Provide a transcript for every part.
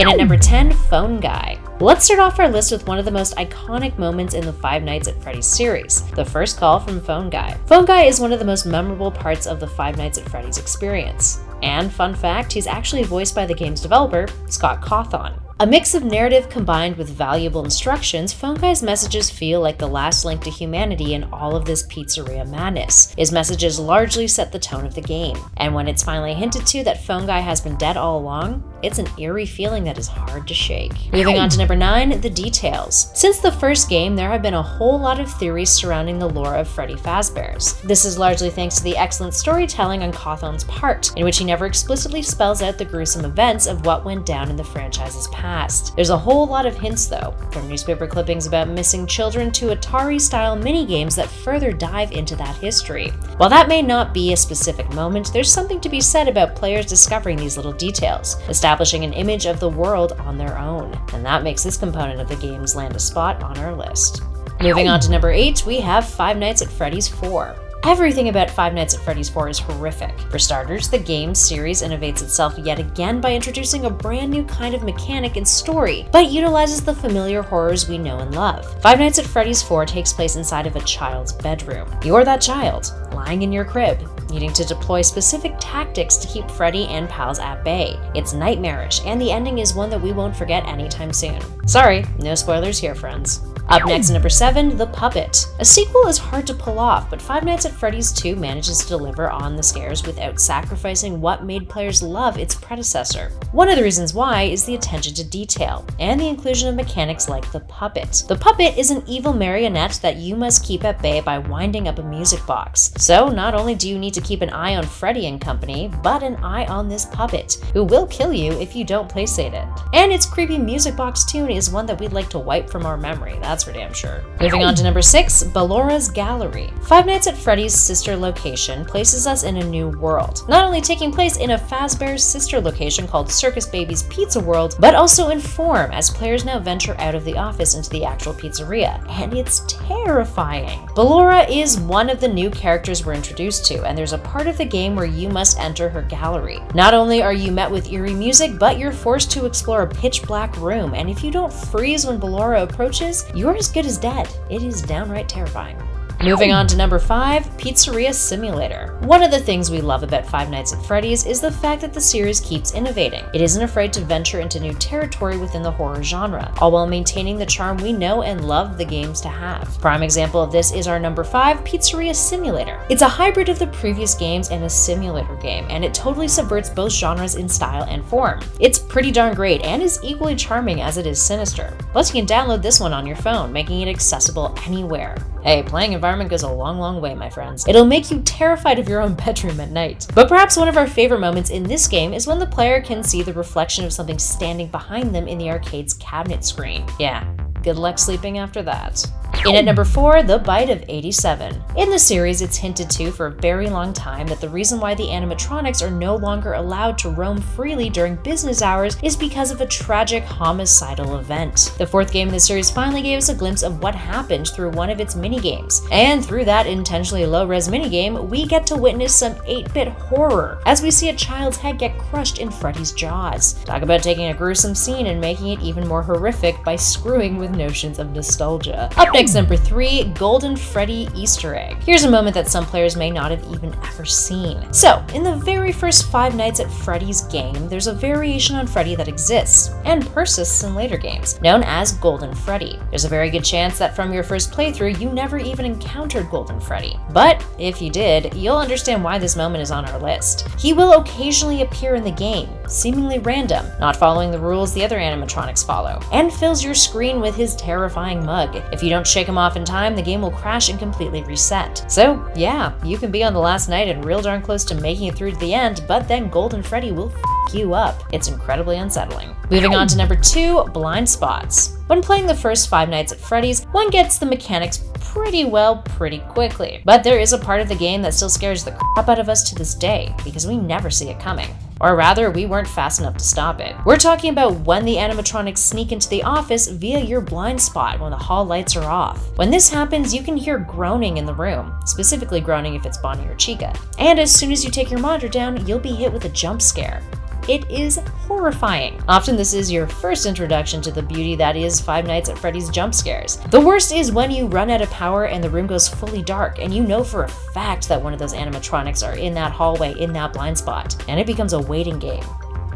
In at number 10, Phone Guy. Let's start off our list with one of the most iconic moments in the Five Nights at Freddy's series, the first call from Phone Guy. Phone Guy is one of the most memorable parts of the Five Nights at Freddy's experience. And fun fact, he's actually voiced by the game's developer, Scott Cawthon. A mix of narrative combined with valuable instructions, Phone Guy's messages feel like the last link to humanity in all of this pizzeria madness. His messages largely set the tone of the game, and when it's finally hinted to that Phone Guy has been dead all along, it's an eerie feeling that is hard to shake. Moving on to number 9, the details. Since the first game, there have been a whole lot of theories surrounding the lore of Freddy Fazbear's. This is largely thanks to the excellent storytelling on Cawthon's part, in which he never explicitly spells out the gruesome events of what went down in the franchise's past. There's a whole lot of hints though, from newspaper clippings about missing children to Atari-style minigames that further dive into that history. While that may not be a specific moment, there's something to be said about players discovering these little details, establishing an image of the world on their own, and that makes this component of the games land a spot on our list. Moving on to number 8, we have Five Nights at Freddy's 4. Everything about Five Nights at Freddy's 4 is horrific. For starters, the game series innovates itself yet again by introducing a brand new kind of mechanic and story, but utilizes the familiar horrors we know and love. Five Nights at Freddy's 4 takes place inside of a child's bedroom. You're that child, lying in your crib, needing to deploy specific tactics to keep Freddy and pals at bay. It's nightmarish, and the ending is one that we won't forget anytime soon. Sorry, no spoilers here, friends. Up next, number 7, The Puppet. A sequel is hard to pull off, but Five Nights at Freddy's 2 manages to deliver on the scares without sacrificing what made players love its predecessor. One of the reasons why is the attention to detail, and the inclusion of mechanics like the puppet. The puppet is an evil marionette that you must keep at bay by winding up a music box. So not only do you need to keep an eye on Freddy and company, but an eye on this puppet, who will kill you if you don't playstate it. And its creepy music box tune is one that we'd like to wipe from our memory, that's for damn sure. Moving on to number 6, Ballora's Gallery. Five Nights at Freddy's sister location places us in a new world, not only taking place in a Fazbear's sister location called Circus Baby's Pizza World, but also in form as players now venture out of the office into the actual pizzeria, and it's terrifying. Ballora is one of the new characters we're introduced to, and there's a part of the game where you must enter her gallery. Not only are you met with eerie music, but you're forced to explore a pitch black room, and if you don't freeze when Ballora approaches, you're as good as dead. It is downright terrifying. Moving on to number 5, Pizzeria Simulator. One of the things we love about Five Nights at Freddy's is the fact that the series keeps innovating. It isn't afraid to venture into new territory within the horror genre, all while maintaining the charm we know and love the games to have. Prime example of this is our number 5, Pizzeria Simulator. It's a hybrid of the previous games and a simulator game, and it totally subverts both genres in style and form. It's pretty darn great and is equally charming as it is sinister. Plus you can download this one on your phone, making it accessible anywhere. Hey, playing environment goes a long way, my friends. It'll make you terrified of your own bedroom at night. But perhaps one of our favorite moments in this game is when the player can see the reflection of something standing behind them in the arcade's cabinet screen. Yeah, good luck sleeping after that. In at number 4, The Bite of 87. In the series, it's hinted to for a very long time that the reason why the animatronics are no longer allowed to roam freely during business hours is because of a tragic homicidal event. The 4th game in the series finally gave us a glimpse of what happened through one of its minigames, and through that intentionally low-res minigame, we get to witness some 8-bit horror as we see a child's head get crushed in Freddy's jaws. Talk about taking a gruesome scene and making it even more horrific by screwing with notions of nostalgia. Up next, number 3, Golden Freddy Easter Egg. Here's a moment that some players may not have even ever seen. So, in the very first Five Nights at Freddy's game, there's a variation on Freddy that exists, and persists in later games, known as Golden Freddy. There's a very good chance that from your first playthrough, you never even encountered Golden Freddy. But if you did, you'll understand why this moment is on our list. He will occasionally appear in the game, seemingly random, not following the rules the other animatronics follow, and fills your screen with his terrifying mug. If you don't shake him off in time, the game will crash and completely reset. So yeah, you can be on the last night and real darn close to making it through to the end, but then Golden Freddy will f you up. It's incredibly unsettling. Moving on to number 2, Blind Spots. When playing the first Five Nights at Freddy's, one gets the mechanics pretty well pretty quickly, but there is a part of the game that still scares the crap out of us to this day because we never see it coming. Or rather, we weren't fast enough to stop it. We're talking about when the animatronics sneak into the office via your blind spot when the hall lights are off. When this happens, you can hear groaning in the room, specifically groaning if it's Bonnie or Chica. And as soon as you take your monitor down, you'll be hit with a jump scare. It is horrifying. Often this is your first introduction to the beauty that is Five Nights at Freddy's jump scares. The worst is when you run out of power and the room goes fully dark, and you know for a fact that one of those animatronics are in that hallway in that blind spot, and it becomes a waiting game.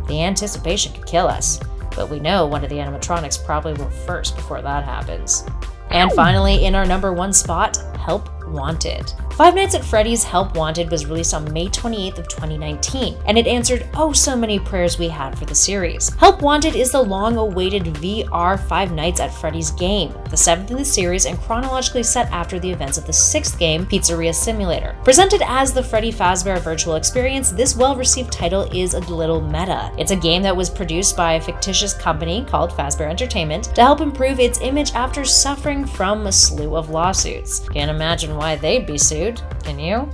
The anticipation could kill us, but we know one of the animatronics probably will first before that happens. And finally, in our number 1 spot, Help Wanted. Five Nights at Freddy's Help Wanted was released on May 28th of 2019, and it answered oh so many prayers we had for the series. Help Wanted is the long-awaited VR Five Nights at Freddy's game, the 7th in the series and chronologically set after the events of the 6th game, Pizzeria Simulator. Presented as the Freddy Fazbear virtual experience, this well-received title is a little meta. It's a game that was produced by a fictitious company called Fazbear Entertainment to help improve its image after suffering from a slew of lawsuits. Can't imagine why they'd be sued. Can you?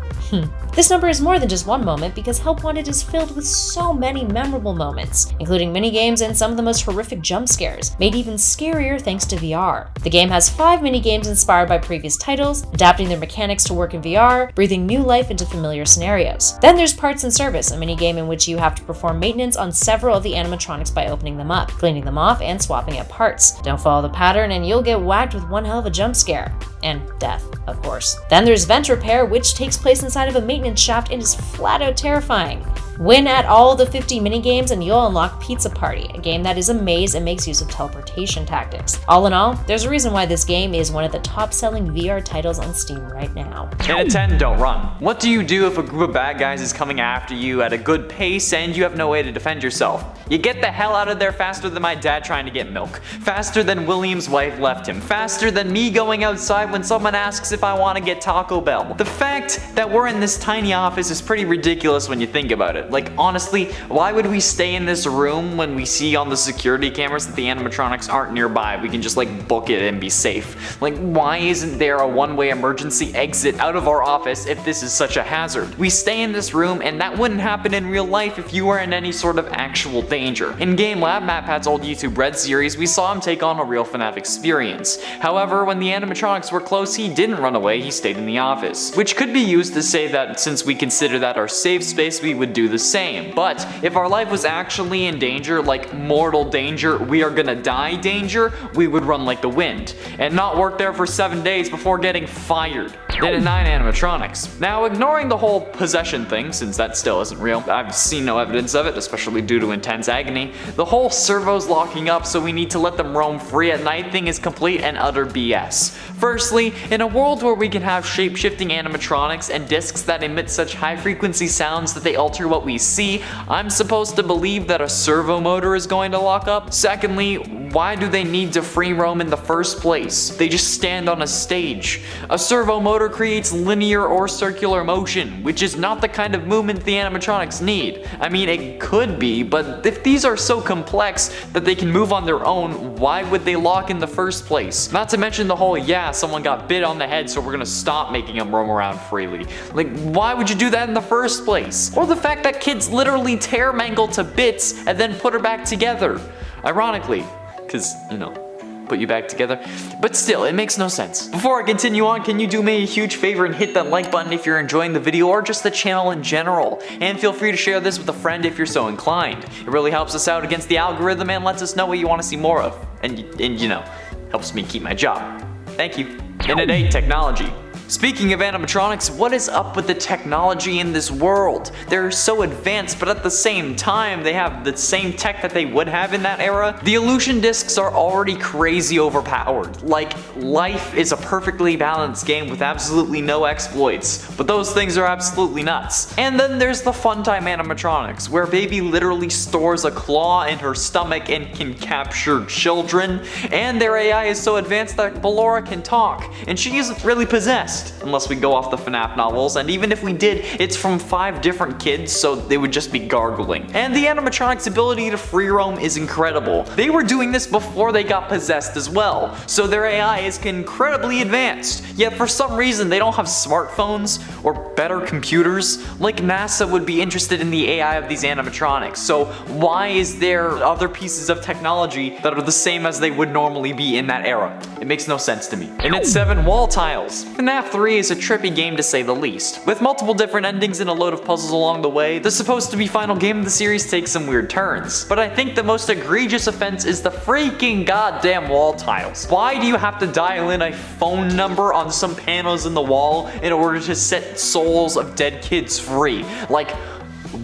This number is more than just one moment because Help Wanted is filled with so many memorable moments, including minigames and some of the most horrific jump scares, made even scarier thanks to VR. The game has 5 minigames inspired by previous titles, adapting their mechanics to work in VR, breathing new life into familiar scenarios. Then there's Parts and Service, a minigame in which you have to perform maintenance on several of the animatronics by opening them up, cleaning them off, and swapping out parts. Don't follow the pattern and you'll get whacked with one hell of a jump scare. And death, of course. Then there's Vent Repair, which takes place inside of a maintenance shaft and is flat out terrifying. Win at all the 50 minigames and you'll unlock Pizza Party, a game that is a maze and makes use of teleportation tactics. All in all, there's a reason why this game is one of the top-selling VR titles on Steam right now. And a 10, don't run. What do you do if a group of bad guys is coming after you at a good pace and you have no way to defend yourself? You get the hell out of there faster than my dad trying to get milk, faster than William's wife left him, faster than me going outside when someone asks if I want to get Taco Bell. The fact that we're in this tiny office is pretty ridiculous when you think about it. Like, honestly, why would we stay in this room when we see on the security cameras that the animatronics aren't nearby? We can just like book it and be safe. Like, why isn't there a one-way emergency exit out of our office if this is such a hazard? We stay in this room and that wouldn't happen in real life if you were in any sort of actual danger. In Game Lab, MatPat's old YouTube Red series, we saw him take on a real FNAF experience. However, when the animatronics were close, he didn't run away, he stayed in the office. Which could be used to say that since we consider that our safe space, we would do the same. But if our life was actually in danger, like mortal danger, we are gonna die danger, we would run like the wind and not work there for 7 days before getting fired. Then at 9 animatronics. Now, ignoring the whole possession thing, since that still isn't real, I've seen no evidence of it, especially due to intense agony, the whole servos locking up so we need to let them roam free at night thing is complete and utter BS. Firstly, in a world where we can have shape-shifting animatronics and discs that emit such high-frequency sounds that they alter what we see, I'm supposed to believe that a servo motor is going to lock up? Secondly, why do they need to free roam in the first place? They just stand on a stage. A servo motor creates linear or circular motion, which is not the kind of movement the animatronics need. I mean, it could be, but if these are so complex that they can move on their own, why would they lock in the first place? Not to mention the whole, yeah, someone got bit on the head so we're gonna stop making them roam around freely. Like, why would you do that in the first place? Or the fact that kids literally tear Mangle to bits and then put her back together. Ironically, because, you know, put you back together. But still, it makes no sense. Before I continue on, can you do me a huge favor and hit that like button if you're enjoying the video or just the channel in general? And feel free to share this with a friend if you're so inclined. It really helps us out against the algorithm and lets us know what you want to see more of. And you know, helps me keep my job. Thank you. And at 8, technology. Speaking of animatronics, what is up with the technology in this world? They're so advanced, but at the same time, they have the same tech that they would have in that era. The illusion discs are already crazy overpowered. Like, life is a perfectly balanced game with absolutely no exploits, but those things are absolutely nuts. And then there's the Funtime animatronics, where Baby literally stores a claw in her stomach and can capture children, and their AI is so advanced that Ballora can talk, and she isn't really possessed. Unless we go off the FNAF novels, and even if we did, it's from 5 different kids, so they would just be gargling. And the animatronics' ability to free roam is incredible. They were doing this before they got possessed as well, so their AI is incredibly advanced. Yet for some reason, they don't have smartphones or better computers. Like, NASA would be interested in the AI of these animatronics, so why is there other pieces of technology that are the same as they would normally be in that era? It makes no sense to me. And it's 7, wall tiles. FNAF FNAF 3 is a trippy game to say the least. With multiple different endings and a load of puzzles along the way, the supposed to be final game of the series takes some weird turns. But I think the most egregious offense is the freaking goddamn wall tiles. Why do you have to dial in a phone number on some panels in the wall in order to set souls of dead kids free? Like,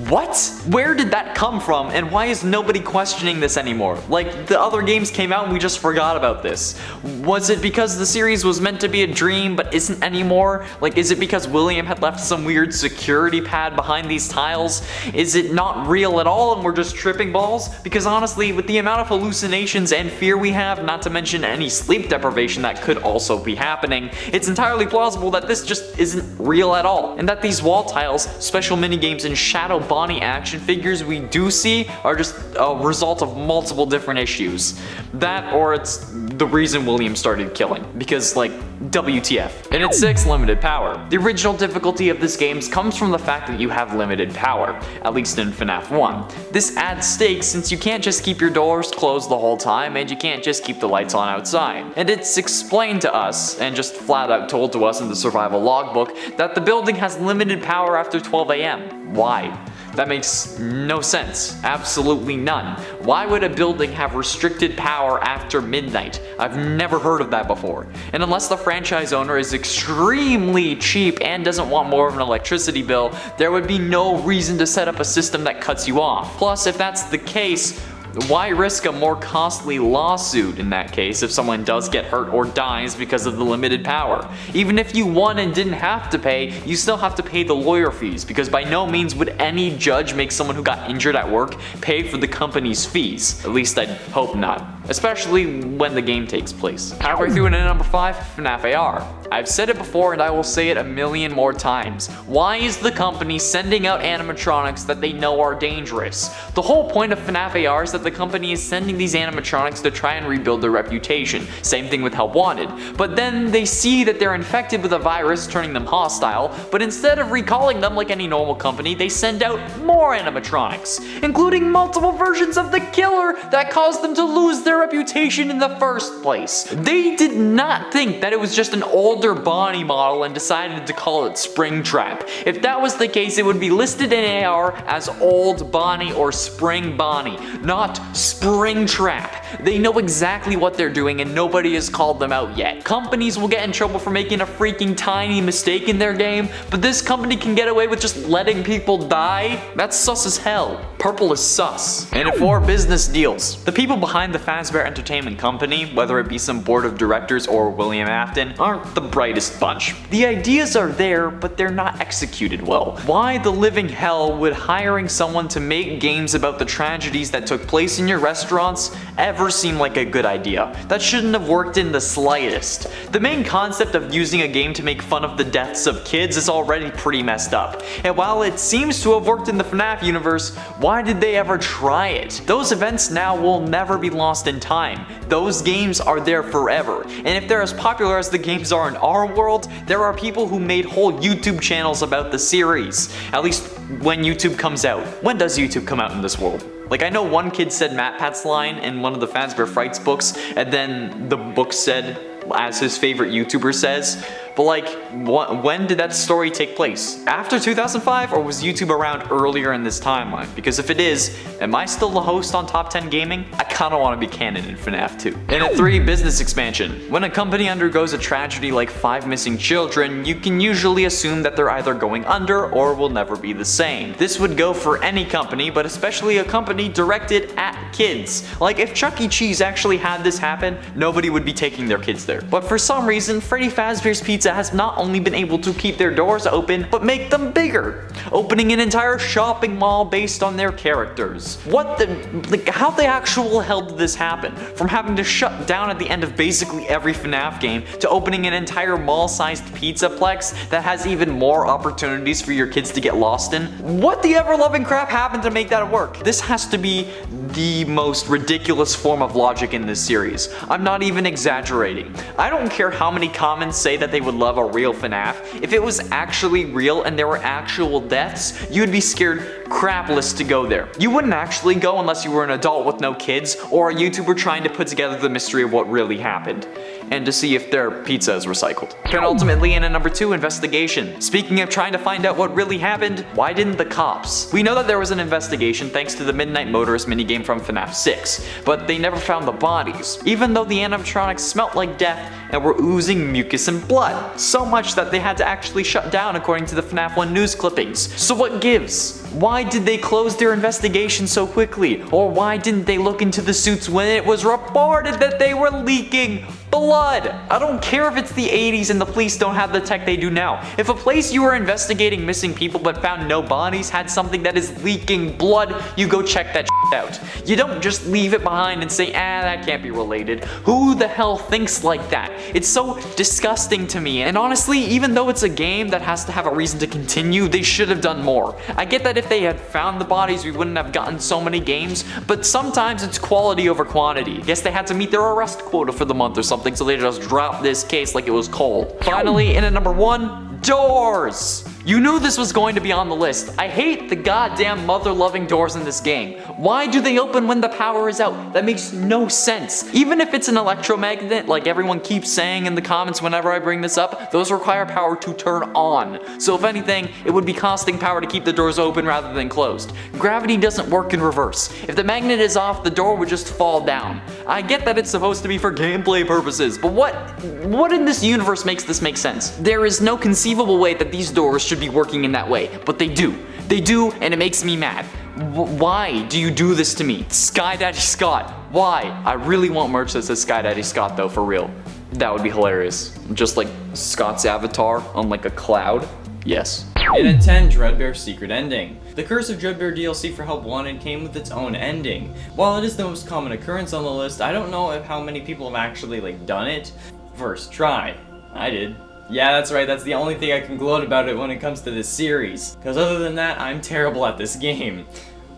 what? Where did that come from, and why is nobody questioning this anymore? Like, the other games came out and we just forgot about this. Was it because the series was meant to be a dream but isn't anymore? Like, is it because William had left some weird security pad behind these tiles? Is it not real at all and we're just tripping balls? Because honestly, with the amount of hallucinations and fear we have, not to mention any sleep deprivation that could also be happening, it's entirely plausible that this just isn't real at all, and that these wall tiles, special minigames, and shadow Bonnie action figures we do see are just a result of multiple different issues. That, or it's the reason William started killing, because like, WTF. And at 6, limited power. The original difficulty of this game comes from the fact that you have limited power, at least in FNAF 1. This adds stakes since you can't just keep your doors closed the whole time, and you can't just keep the lights on outside. And it's explained to us, and just flat out told to us in the survival logbook, that the building has limited power after 12 AM. Why? That makes no sense. Absolutely none. Why would a building have restricted power after midnight? I've never heard of that before. And unless the franchise owner is extremely cheap and doesn't want more of an electricity bill, there would be no reason to set up a system that cuts you off. Plus, if that's the case, why risk a more costly lawsuit in that case if someone does get hurt or dies because of the limited power? Even if you won and didn't have to pay, you still have to pay the lawyer fees, because by no means would any judge make someone who got injured at work pay for the company's fees. At least I'd hope not. Especially when the game takes place. Halfway through into number 5, FNAF AR. I've said it before and I will say it a million more times. Why is the company sending out animatronics that they know are dangerous? The whole point of FNAF AR is that the company is sending these animatronics to try and rebuild their reputation. Same thing with Help Wanted. But then they see that they're infected with a virus turning them hostile, but instead of recalling them like any normal company, they send out more animatronics, including multiple versions of the killer that caused them to lose their reputation in the first place. They did not think that it was just an older Bonnie model and decided to call it Springtrap. If that was the case, it would be listed in AR as Old Bonnie or Spring Bonnie, not Springtrap. They know exactly what they're doing and nobody has called them out yet. Companies will get in trouble for making a freaking tiny mistake in their game, but this company can get away with just letting people die? That's sus as hell. Purple is sus. And at 4, business deals. The people behind the Fazbear Entertainment Company, whether it be some board of directors or William Afton, aren't the brightest bunch. The ideas are there, but they're not executed well. Why the living hell would hiring someone to make games about the tragedies that took place in your restaurants ever seem like a good idea? That shouldn't have worked in the slightest. The main concept of using a game to make fun of the deaths of kids is already pretty messed up. And while it seems to have worked in the FNAF universe, why did they ever try it? Those events now will never be lost in time. Those games are there forever. And if they're as popular as the games are in our world, there are people who made whole YouTube channels about the series. At least when YouTube comes out. When does YouTube come out in this world? Like, I know one kid said MatPat's line in one of the Fazbear Frights books, and then the book said, as his favorite YouTuber says, but like, when did that story take place? After 2005, or was YouTube around earlier in this timeline? Because if it is, am I still the host on Top 10 Gaming? I kinda wanna be canon in FNAF 2. And at 3, business expansion. When a company undergoes a tragedy like 5 missing children, you can usually assume that they're either going under or will never be the same. This would go for any company, but especially a company directed at kids. Like, if Chuck E. Cheese actually had this happen, nobody would be taking their kids there. But for some reason, Freddy Fazbear's Pizza has not only been able to keep their doors open, but make them bigger, opening an entire shopping mall based on their characters. What the, like, how the actual hell did this happen? From having to shut down at the end of basically every FNAF game, to opening an entire mall-sized pizzaplex that has even more opportunities for your kids to get lost in? What the ever-loving crap happened to make that work? This has to be the most ridiculous form of logic in this series. I'm not even exaggerating. I don't care how many comments say that they would love a real FNAF. If it was actually real and there were actual deaths, you'd be scared crapless to go there. You wouldn't actually go unless you were an adult with no kids, or a YouTuber trying to put together the mystery of what really happened, and to see if their pizza is recycled. Penultimately, in a number 2, investigation. Speaking of trying to find out what really happened, why didn't the cops? We know that there was an investigation thanks to the Midnight Motorist minigame from FNAF 6, but they never found the bodies, even though the animatronics smelt like death and were oozing mucus and blood. So much that they had to actually shut down according to the FNAF 1 news clippings. So what gives? Why did they close their investigation so quickly? Or why didn't they look into the suits when it was reported that they were leaking blood? I don't care if it's the 80s and the police don't have the tech they do now. If a place you were investigating missing people but found no bodies had something that is leaking blood, you go check that out. You don't just leave it behind and say, that can't be related. Who the hell thinks like that? It's so disgusting to me, and honestly, even though it's a game that has to have a reason to continue, they should have done more. I get that if they had found the bodies, we wouldn't have gotten so many games, but sometimes it's quality over quantity. Guess they had to meet their arrest quota for the month or something, so they just dropped this case like it was coal. Finally, in at number 1, doors! You knew this was going to be on the list. I hate the goddamn mother-loving doors in this game. Why do they open when the power is out? That makes no sense. Even if it's an electromagnet, like everyone keeps saying in the comments whenever I bring this up, those require power to turn on. So if anything, it would be costing power to keep the doors open rather than closed. Gravity doesn't work in reverse. If the magnet is off, the door would just fall down. I get that it's supposed to be for gameplay purposes, but what in this universe makes this make sense? There is no conceivable way that these doors should be working in that way, but they do. They do, and it makes me mad. Why do you do this to me? Sky Daddy Scott, why? I really want merch that says Sky Daddy Scott though, for real. That would be hilarious. Just like Scott's avatar on like a cloud. Yes. In at 10, Dreadbear's Secret Ending. The Curse of Dreadbear DLC for Help Wanted came with its own ending. While it is the most common occurrence on the list, I don't know how many people have actually done it. First try. I did. Yeah, that's right, that's the only thing I can gloat about it when it comes to this series. Because other than that, I'm terrible at this game.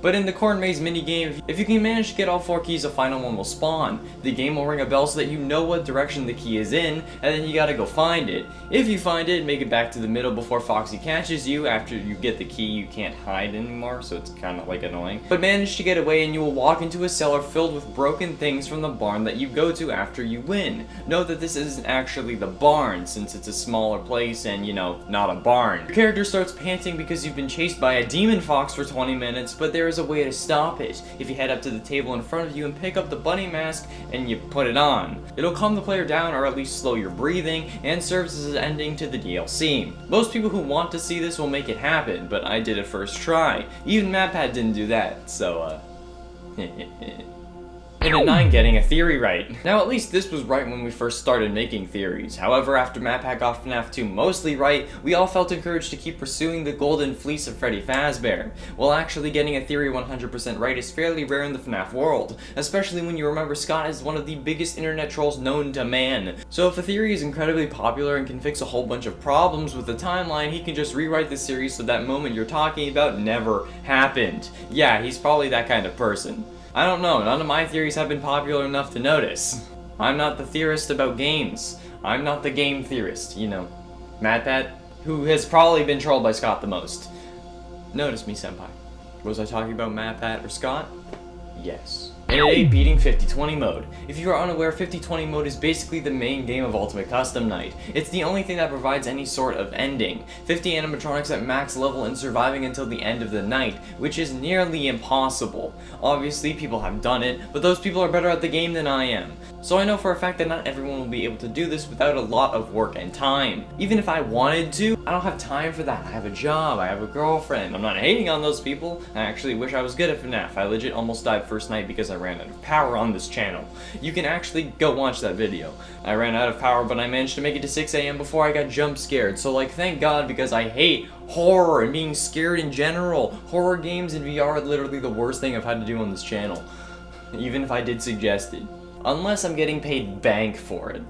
But in the Corn Maze minigame, if you can manage to get all 4 keys, a final one will spawn. The game will ring a bell so that you know what direction the key is in, and then you gotta go find it. If you find it, make it back to the middle before Foxy catches you. After you get the key, you can't hide anymore, so it's kind of annoying. But manage to get away and you will walk into a cellar filled with broken things from the barn that you go to after you win. Note that this isn't actually the barn, since it's a smaller place and, not a barn. Your character starts panting because you've been chased by a demon fox for 20 minutes, but there is a way to stop it. If you head up to the table in front of you and pick up the bunny mask and you put it on. It'll calm the player down or at least slow your breathing and serves as an ending to the DLC. Most people who want to see this will make it happen, but I did it first try. Even MatPat didn't do that, so In at 9, getting a theory right. Now at least this was right when we first started making theories. However, after MatPat got FNAF 2 mostly right, we all felt encouraged to keep pursuing the golden fleece of Freddy Fazbear. Well, actually getting a theory 100% right is fairly rare in the FNAF world, especially when you remember Scott is one of the biggest internet trolls known to man. So if a theory is incredibly popular and can fix a whole bunch of problems with the timeline, he can just rewrite the series so that moment you're talking about never happened. Yeah, he's probably that kind of person. I don't know, none of my theories have been popular enough to notice. I'm not the theorist about games. I'm not the game theorist, MatPat, who has probably been trolled by Scott the most. Notice me, senpai. Was I talking about MatPat or Scott? Yes. In at 8, beating 50-20 mode. If you are unaware, 50-20 mode is basically the main game of Ultimate Custom Night. It's the only thing that provides any sort of ending. 50 animatronics at max level and surviving until the end of the night, which is nearly impossible. Obviously, people have done it, but those people are better at the game than I am. So I know for a fact that not everyone will be able to do this without a lot of work and time. Even if I wanted to, I don't have time for that. I have a job, I have a girlfriend. I'm not hating on those people. I actually wish I was good at FNAF. I legit almost died first night because I ran out of power on this channel. You can actually go watch that video. I ran out of power, but I managed to make it to 6 AM before I got jump scared. So thank God, because I hate horror and being scared in general. Horror games in VR are literally the worst thing I've had to do on this channel. Even if I did suggest it. Unless I'm getting paid bank for it.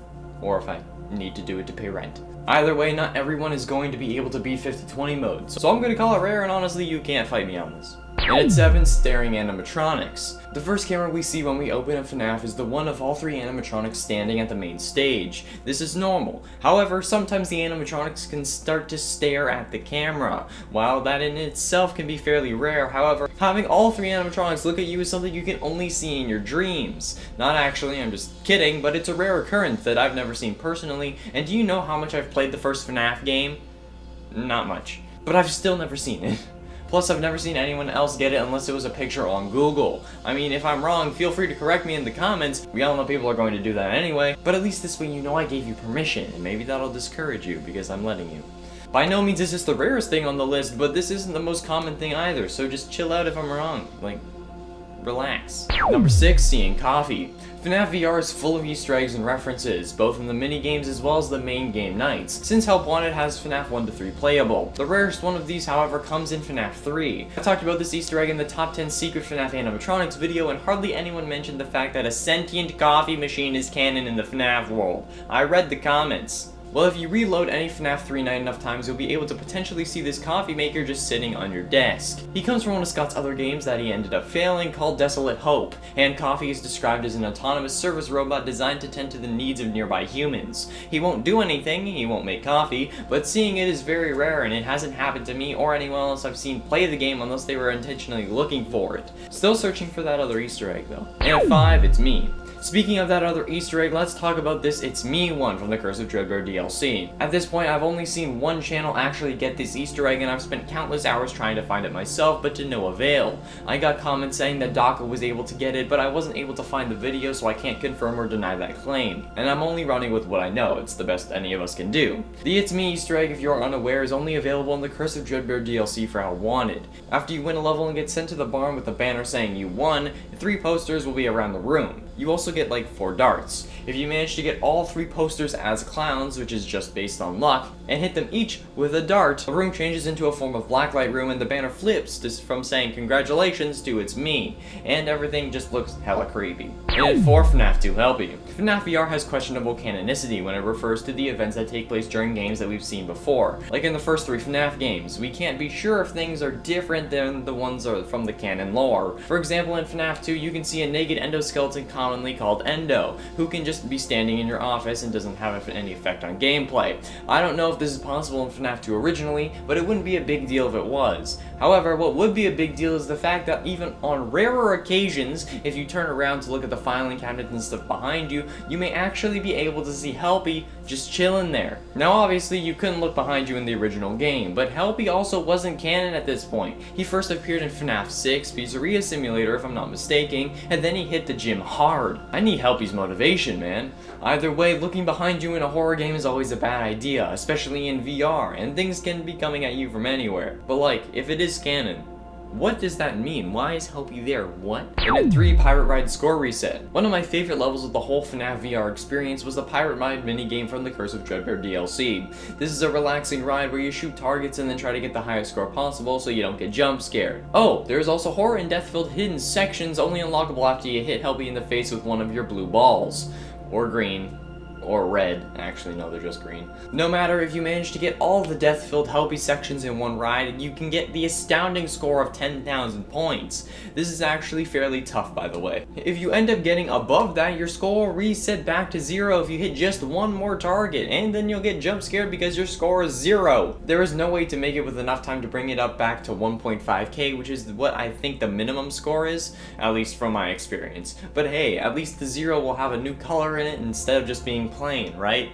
Or if I need to do it to pay rent. Either way, not everyone is going to be able to beat 50-20 mode. So I'm gonna call it rare, and honestly, you can't fight me on this. And at 7, staring animatronics. The first camera we see when we open a FNAF is the one of all 3 animatronics standing at the main stage. This is normal. However, sometimes the animatronics can start to stare at the camera. While that in itself can be fairly rare, however, having all 3 animatronics look at you is something you can only see in your dreams. Not actually, I'm just kidding, but it's a rare occurrence that I've never seen personally. And do you know how much I've played the first FNAF game? Not much. But I've still never seen it. Plus, I've never seen anyone else get it unless it was a picture on Google. I mean, if I'm wrong, feel free to correct me in the comments. We all know people are going to do that anyway, but at least this way you know I gave you permission, and maybe that'll discourage you because I'm letting you. By no means is this the rarest thing on the list, but this isn't the most common thing either, so just chill out if I'm wrong. Like, relax. Number 6, seeing coffee. FNAF VR is full of Easter eggs and references, both in the mini-games as well as the main game Nights, since Help Wanted has FNAF 1-3 playable. The rarest one of these, however, comes in FNAF 3. I talked about this Easter egg in the top 10 secret FNAF animatronics video, and hardly anyone mentioned the fact that a sentient coffee machine is canon in the FNAF world. I read the comments. Well, if you reload any FNAF 3 night enough times, you'll be able to potentially see this coffee maker just sitting on your desk. He comes from one of Scott's other games that he ended up failing, called Desolate Hope, and Coffee is described as an autonomous service robot designed to tend to the needs of nearby humans. He won't do anything, he won't make coffee, but seeing it is very rare, and it hasn't happened to me or anyone else I've seen play the game unless they were intentionally looking for it. Still searching for that other Easter egg though. And at 5, it's me. Speaking of that other Easter egg, let's talk about this It's Me one from the Curse of Dreadbear DLC. At this point, I've only seen one channel actually get this Easter egg, and I've spent countless hours trying to find it myself, but to no avail. I got comments saying that Daka was able to get it, but I wasn't able to find the video, so I can't confirm or deny that claim. And I'm only running with what I know, it's the best any of us can do. The It's Me Easter egg, if you're unaware, is only available in the Curse of Dreadbear DLC for Help Wanted. After you win a level and get sent to the barn with a banner saying you won, 3 posters will be around the room. You also get like 4 darts. If you manage to get all 3 posters as clowns, which is just based on luck, and hit them each with a dart, the room changes into a form of blacklight room and the banner flips from saying congratulations to it's me, and everything just looks hella creepy. And at 4, FNAF 2 Help You. FNAF VR has questionable canonicity when it refers to the events that take place during games that we've seen before. Like in the first 3 FNAF games, we can't be sure if things are different than the ones from the canon lore. For example, in FNAF 2, you can see a naked endoskeleton commonly called Endo, who can just be standing in your office and doesn't have any effect on gameplay. I don't know if this is possible in FNAF 2 originally, but it wouldn't be a big deal if it was. However, what would be a big deal is the fact that even on rarer occasions, if you turn around to look at the filing cabinet and stuff behind you, you may actually be able to see Helpy just chilling there. Now obviously you couldn't look behind you in the original game, but Helpy also wasn't canon at this point. He first appeared in FNAF 6, Pizzeria Simulator if I'm not mistaken, and then he hit the gym hard. I need Helpy's motivation, man. Either way, looking behind you in a horror game is always a bad idea, especially in VR, and things can be coming at you from anywhere. But like, if it is canon, what does that mean? Why is Helpy there? What? And at 3, Pirate Ride Score Reset. One of my favorite levels of the whole FNAF VR experience was the Pirate Ride minigame from the Curse of Dreadbear DLC. This is a relaxing ride where you shoot targets and then try to get the highest score possible so you don't get jump scared. Oh, there's also horror and death-filled hidden sections only unlockable after you hit Helpy in the face with one of your blue balls. Or green. Or red. Actually, no, they're just green. No matter, if you manage to get all the death-filled Helpy sections in one ride, you can get the astounding score of 10,000 points. This is actually fairly tough, by the way. If you end up getting above that, your score will reset back to 0 if you hit just one more target, and then you'll get jump scared because your score is 0. There is no way to make it with enough time to bring it up back to 1.5k, which is what I think the minimum score is, at least from my experience. But hey, at least the 0 will have a new color in it instead of just being plain, right?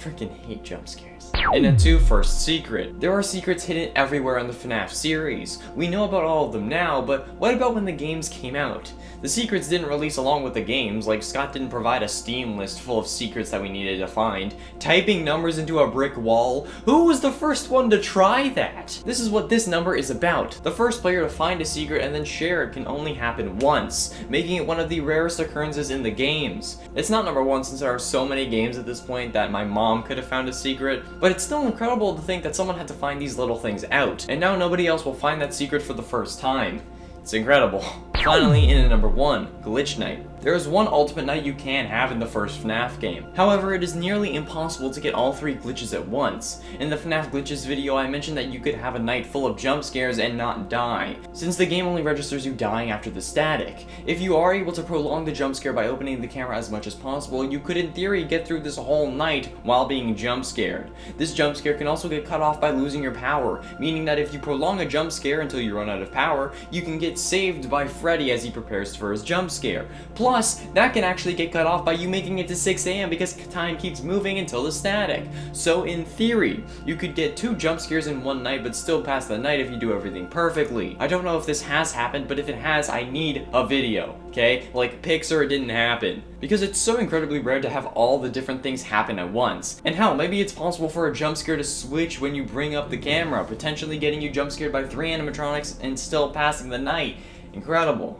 Freaking hate jump scares. And at 2, First Secret. There are secrets hidden everywhere in the FNAF series. We know about all of them now, but what about when the games came out? The secrets didn't release along with the games, like Scott didn't provide a Steam list full of secrets that we needed to find. Typing numbers into a brick wall? Who was the first one to try that? This is what this number is about. The first player to find a secret and then share it can only happen once, making it one of the rarest occurrences in the games. It's not number 1 since there are so many games at this point that my mom could have found a secret, but it's still incredible to think that someone had to find these little things out, and now nobody else will find that secret for the first time. It's incredible. Finally, in at number 1, Glitch Night. There is one ultimate night you can have in the first FNAF game. However, it is nearly impossible to get all 3 glitches at once. In the FNAF glitches video, I mentioned that you could have a night full of jump scares and not die, since the game only registers you dying after the static. If you are able to prolong the jump scare by opening the camera as much as possible, you could in theory get through this whole night while being jump scared. This jump scare can also get cut off by losing your power, meaning that if you prolong a jump scare until you run out of power, you can get saved by Freddy as he prepares for his jump scare. Plus, that can actually get cut off by you making it to 6 AM because time keeps moving until the static. So in theory, you could get 2 jump scares in one night but still pass the night if you do everything perfectly. I don't know if this has happened, but if it has, I need a video, okay? Like pics or it didn't happen. Because it's so incredibly rare to have all the different things happen at once. And hell, maybe it's possible for a jump scare to switch when you bring up the camera, potentially getting you jump scared by 3 animatronics and still passing the night. Incredible.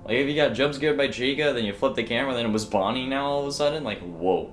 Like if you got jump scared by Chica, then you flip the camera, then it was Bonnie now all of a sudden, like whoa.